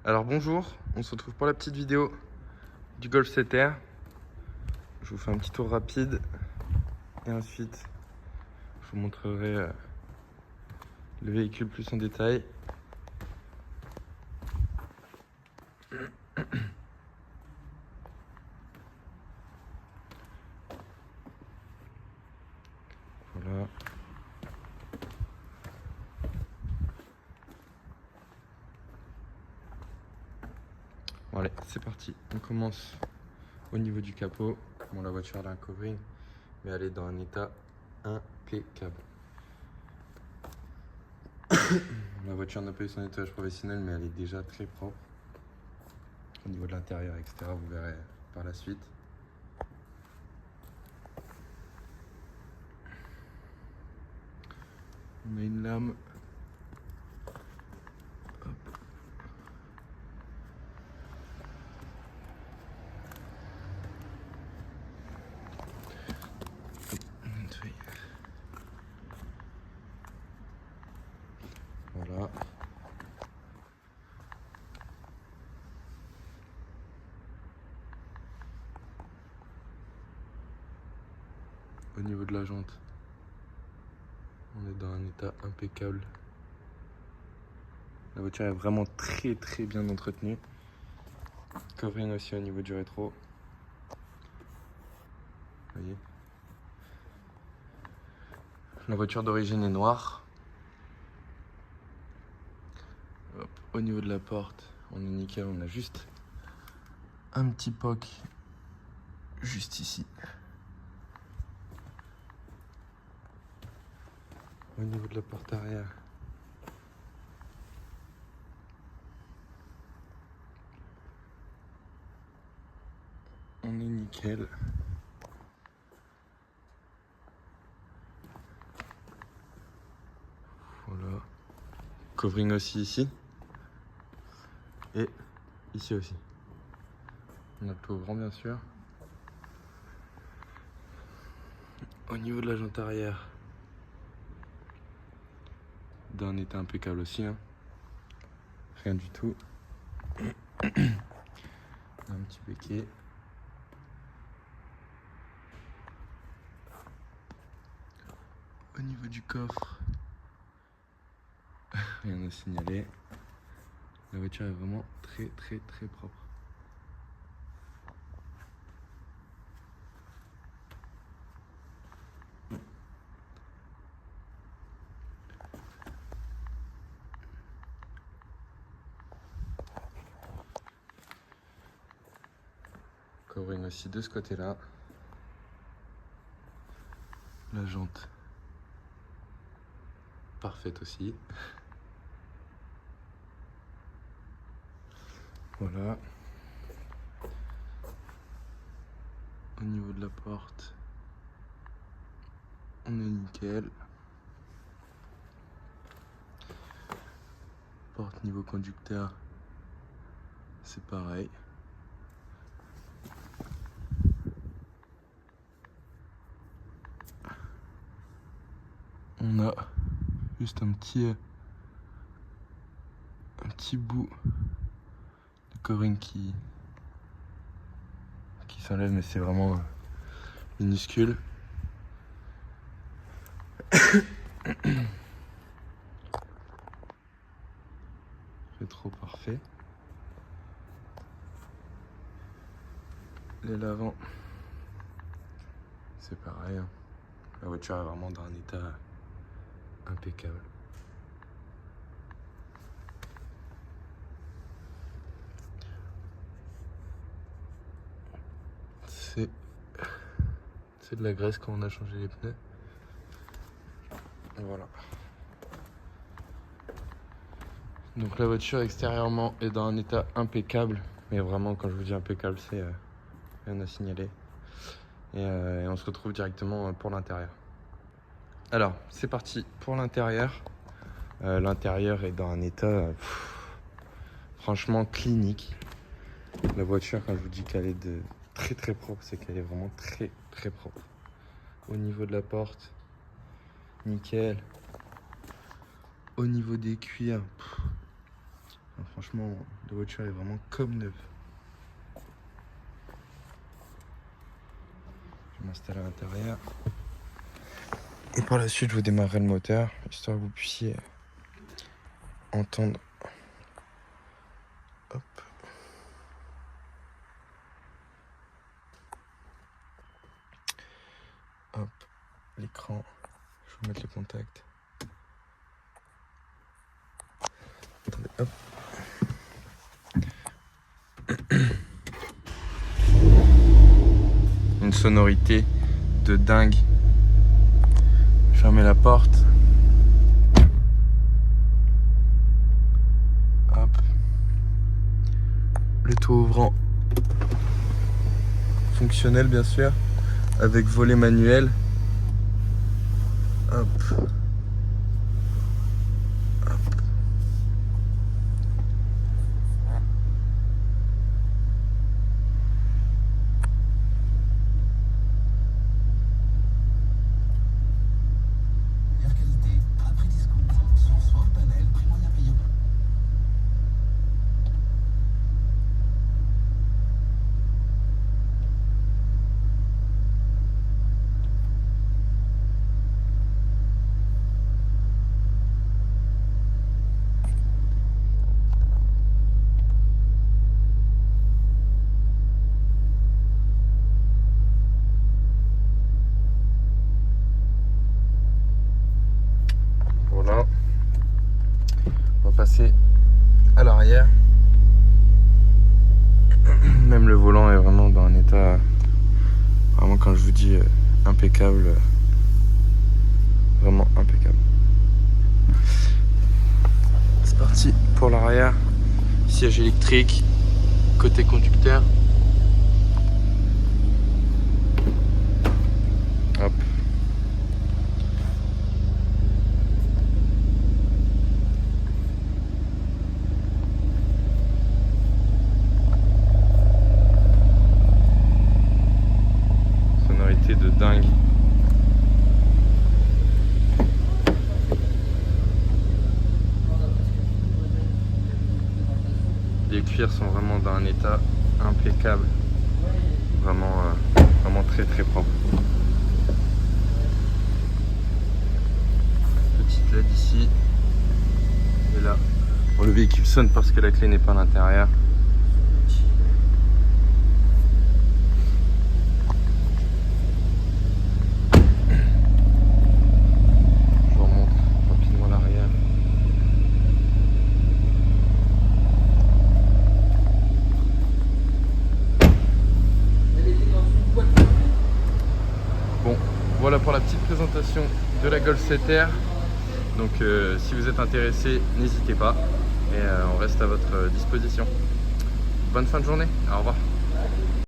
Alors bonjour, on se retrouve pour la petite vidéo du Golf 7R. Je vous fais un petit tour rapide et ensuite je vous montrerai le véhicule plus en détail. Voilà. Bon allez, c'est parti. On commence au niveau du capot. Bon, la voiture elle a un covering, mais elle est dans un état impeccable. La voiture n'a pas eu son nettoyage professionnel, mais elle est déjà très propre. Au niveau de l'intérieur, etc., vous verrez par la suite. On a une lame. Hop. Voilà. Au niveau de la jante, on est dans un état impeccable. La voiture est vraiment très bien entretenue. Covering aussi au niveau du rétro. Vous voyez. La voiture d'origine est noire. Hop. Au niveau de la porte, on est nickel. On a juste un petit poc juste ici. Au niveau de la porte arrière, on est nickel. Voilà. Covering aussi ici. Et ici aussi. On a le tout ouvrant bien sûr. Au niveau de la jante arrière, d'un état impeccable aussi. Hein. Rien du tout. Un petit béquet. Au niveau du coffre, rien à signaler. La voiture est vraiment très propre. Covering aussi de ce côté-là. La jante parfaite aussi. Voilà. Au niveau de la porte, on est nickel. Porte niveau conducteur, c'est pareil. On a juste un petit bout de covering qui s'enlève, mais c'est vraiment minuscule. Rétro parfait. Les l'avant, c'est pareil. Hein. La voiture est vraiment dans un état impeccable. C'est de la graisse quand on a changé les pneus. Voilà. Donc la voiture extérieurement est dans un état impeccable. Mais vraiment, quand je vous dis impeccable, c'est rien à signaler. Et on se retrouve directement pour l'intérieur. Alors, c'est parti pour l'intérieur. L'intérieur est dans un état franchement clinique. La voiture, quand je vous dis qu'elle est de très propre, c'est qu'elle est vraiment très propre. Au niveau de la porte, nickel. Au niveau des cuirs, franchement, la voiture est vraiment comme neuve. Je vais m'installer à l'intérieur. Et par la suite, je vous démarrerai le moteur, histoire que vous puissiez entendre. Hop. Hop. L'écran. Je vais vous mettre le contact. Attendez, hop. Une sonorité de dingue. Fermez la porte. Hop. Le toit ouvrant. Fonctionnel bien sûr. Avec volet manuel. Hop. Voilà. On va passer à l'arrière. Même le volant est vraiment dans un état, vraiment quand je vous dis impeccable, vraiment impeccable. C'est parti pour l'arrière. Siège électrique, côté conducteur. Hop. Sonorité de dingue. Les cuirs sont vraiment dans un état impeccable. Vraiment, vraiment très très propre. Petite LED ici. Et là. Bon, le véhicule sonne parce que la clé n'est pas à l'intérieur. Je vous remonte rapidement l'arrière. Bon, voilà pour la petite présentation de la Golf 7R. Donc si vous êtes intéressé, n'hésitez pas et on reste à votre disposition. Bonne fin de journée, au revoir.